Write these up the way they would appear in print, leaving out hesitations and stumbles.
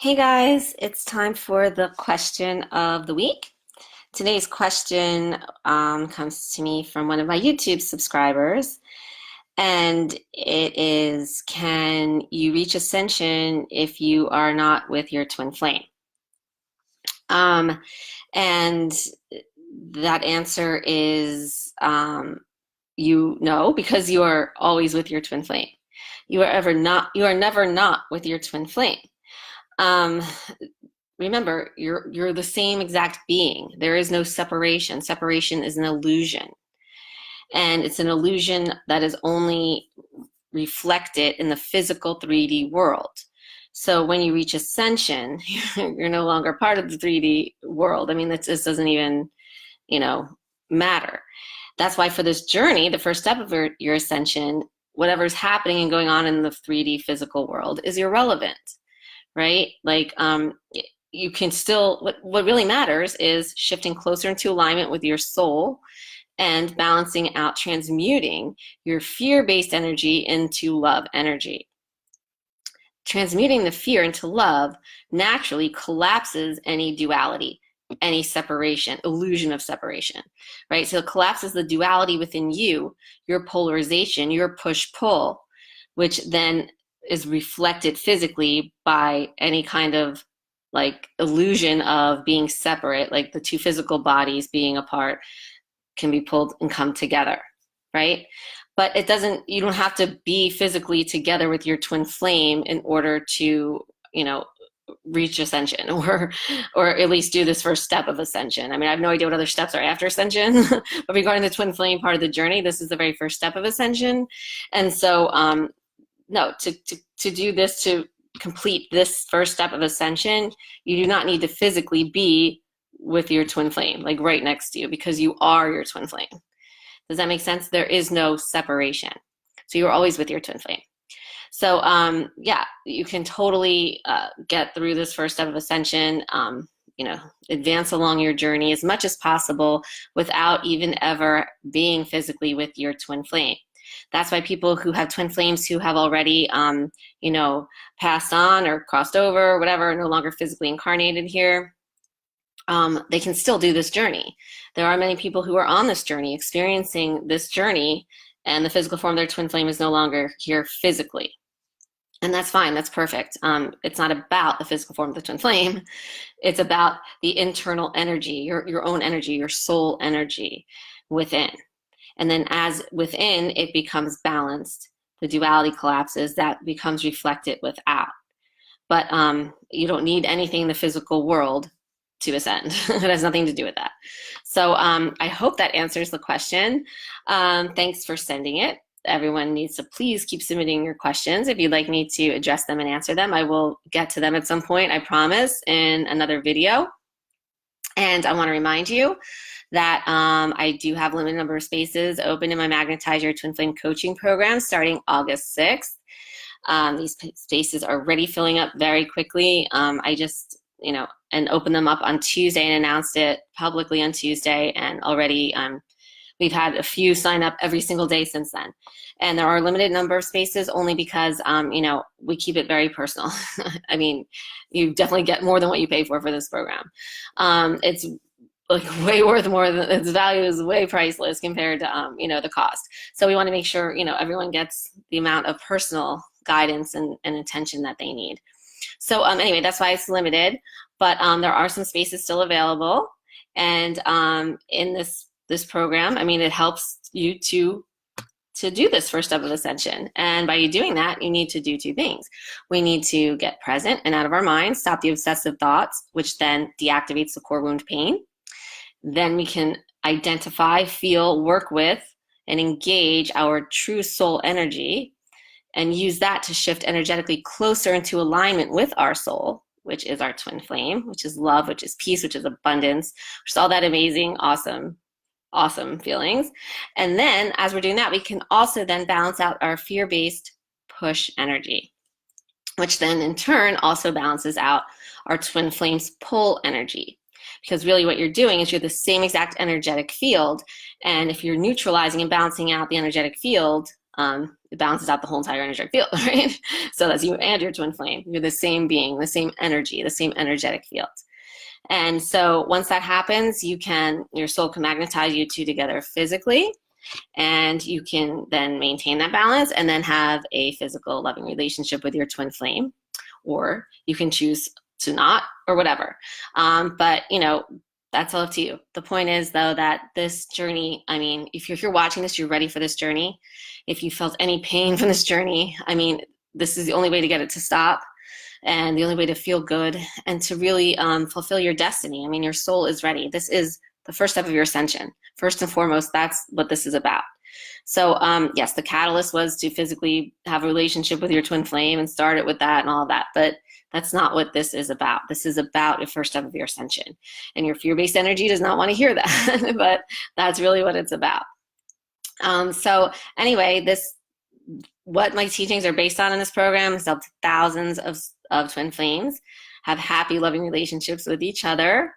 Hey guys, it's time for the question of the week. Today's question comes to me from one of my YouTube subscribers, and it is, can you reach ascension if you are not with your twin flame? Um, and that answer is you know, because you are always with your twin flame. You are never not with your twin flame. Um, Remember, you're the same exact being. There is no separation. Separation is an illusion. And it's an illusion that is only reflected in the physical 3D world. So when you reach ascension, you're no longer part of the 3D world. I mean, this doesn't even, matter. That's why for this journey, the first step of your ascension, whatever's happening and going on in the 3D physical world is irrelevant, right? You can still, what really matters is shifting closer into alignment with your soul and balancing out, transmuting your fear-based energy into love energy. Transmuting the fear into love naturally collapses any duality, any separation, illusion of separation, right? So it collapses the duality within you, your polarization, your push-pull, which then is reflected physically by any kind of illusion of being separate, like the two physical bodies being apart can be pulled and come together, right? But you don't have to be physically together with your twin flame in order to, reach ascension or at least do this first step of ascension. I mean, I have no idea what other steps are after ascension, but regarding the twin flame part of the journey, this is the very first step of ascension. And so, no, to do this, to complete this first step of ascension, you do not need to physically be with your twin flame, like right next to you, because you are your twin flame. Does that make sense? There is no separation. So you're always with your twin flame. So yeah, you can totally get through this first step of ascension, advance along your journey as much as possible without even ever being physically with your twin flame. That's why people who have twin flames who have already, passed on or crossed over or whatever, no longer physically incarnated here, they can still do this journey. There are many people who are on this journey, experiencing this journey, and the physical form of their twin flame is no longer here physically. And that's fine, that's perfect. It's not about the physical form of the twin flame. It's about the internal energy, your own energy, your soul energy within. And then as within, it becomes balanced. The duality collapses, that becomes reflected without. But you don't need anything in the physical world to ascend. It has nothing to do with that. So I hope that answers the question. Thanks for sending it. Everyone needs to please keep submitting your questions. If you'd like me to address them and answer them, I will get to them at some point, I promise, in another video. And I want to remind you that I do have a limited number of spaces open in my Magnetize Your Twin Flame coaching program starting August 6th. These spaces are already filling up very quickly. I just, and opened them up on Tuesday and announced it publicly on Tuesday, and already we've had a few sign up every single day since then. And there are a limited number of spaces only because, we keep it very personal. I mean, you definitely get more than what you pay for this program. It's like way worth more than its value is way priceless compared to, the cost. So we want to make sure, everyone gets the amount of personal guidance and attention that they need. So anyway, that's why it's limited, but there are some spaces still available. And in this program, I mean, it helps you to do this first step of ascension. And by you doing that, you need to do two things. We need to get present and out of our minds, stop the obsessive thoughts, which then deactivates the core wound pain. Then we can identify, feel, work with, and engage our true soul energy, and use that to shift energetically closer into alignment with our soul, which is our twin flame, which is love, which is peace, which is abundance, which is all that amazing, awesome feelings. And then as we're doing that, we can also then balance out our fear-based push energy, which then in turn also balances out our twin flame's pull energy. Because really what you're doing is you're the same exact energetic field. And if you're neutralizing and balancing out the energetic field it balances out the whole entire energetic field, right? So that's you and your twin flame. You're the same being, the same energy, the same energetic field. And so once that happens, your soul can magnetize you two together physically, and you can then maintain that balance and then have a physical loving relationship with your twin flame, or you can choose to not, or whatever. But that's all up to you. The point is, though, that this journey, I mean, if you're watching this, you're ready for this journey. If you felt any pain from this journey, I mean, this is the only way to get it to stop, and the only way to feel good and to really fulfill your destiny. I mean, your soul is ready. This is the first step of your ascension. First and foremost, that's what this is about. So yes, the catalyst was to physically have a relationship with your twin flame and start it with that and all of that. But that's not what this is about. This is about the first step of your ascension. And your fear-based energy does not want to hear that, but that's really what it's about. So anyway, what my teachings are based on in this program is help thousands of twin flames have happy, loving relationships with each other,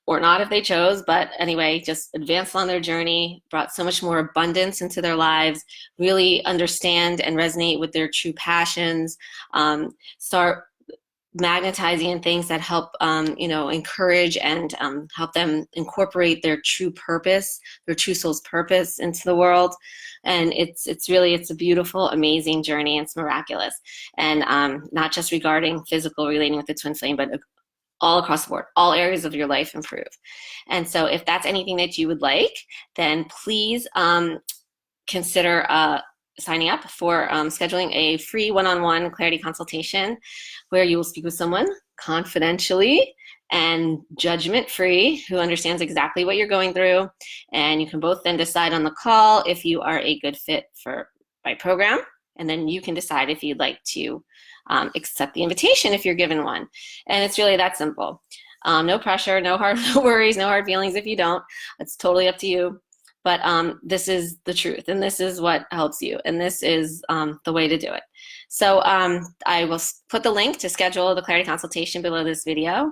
or not if they chose, but anyway, just advance on their journey, brought so much more abundance into their lives, really understand and resonate with their true passions, start magnetizing things that help encourage and help them incorporate their true purpose, their true soul's purpose into the world. And it's a beautiful, amazing journey. It's miraculous. And not just regarding physical relating with the twin flame, but all across the board, all areas of your life improve. And so if that's anything that you would like, then please consider signing up for scheduling a free one-on-one clarity consultation where you will speak with someone confidentially and judgment-free who understands exactly what you're going through. And you can both then decide on the call if you are a good fit for my program. And then you can decide if you'd like to accept the invitation if you're given one. And it's really that simple. No pressure, no hard worries, no hard feelings if you don't. It's totally up to you. But this is the truth, and this is what helps you, and this is the way to do it. So I will put the link to schedule the clarity consultation below this video,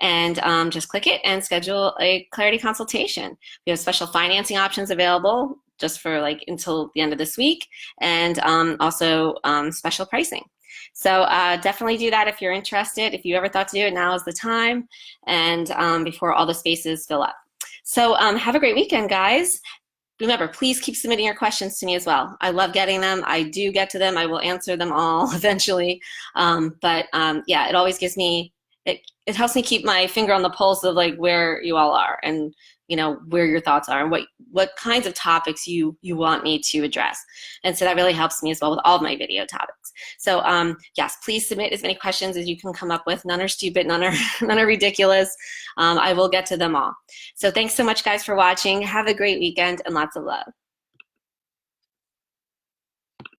and just click it and schedule a clarity consultation. We have special financing options available just for until the end of this week, and also special pricing. So definitely do that if you're interested. If you ever thought to do it, now is the time, and before all the spaces fill up. So have a great weekend, guys. Remember, please keep submitting your questions to me as well. I love getting them. I do get to them. I will answer them all eventually. Yeah, it always gives me, it helps me keep my finger on the pulse of where you all are, and where your thoughts are, and what kinds of topics you want me to address. And so that really helps me as well with all of my video topics. So yes, please submit as many questions as you can come up with. None are stupid, none are ridiculous. I will get to them all. So thanks so much, guys, for watching. Have a great weekend and lots of love.